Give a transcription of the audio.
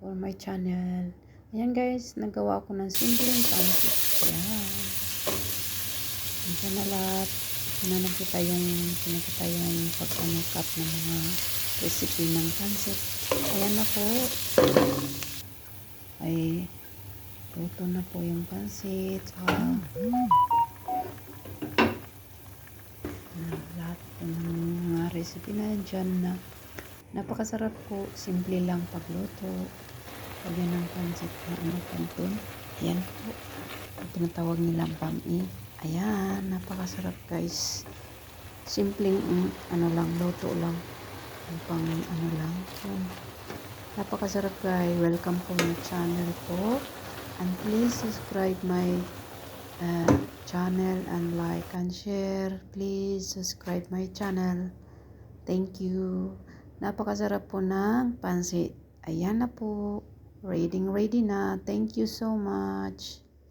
for my channel. Ayan guys, nagawa ko ng simpleng pancit. Ayan. Ayan na lahat. Pinakita yung pagpangkat ng mga recipe ng pancit. Ayan na po. Ay, luto na po yung pancit. Lahat po ng mga recipe na dyan na napakasarap po. Simple lang pagluto. Pag yan ang pancit na canton. Ayan po. Ang tinatawag nilang pam-i. Ayan, napakasarap guys. Simpleng luto lang. Pang lang. Ayan. Napakasarap guys. Welcome po my channel po. And please subscribe my channel and like and share. Please subscribe my channel. Thank you. Napakasarap po ng pancit. Ayan na po. Ready na. Thank you so much.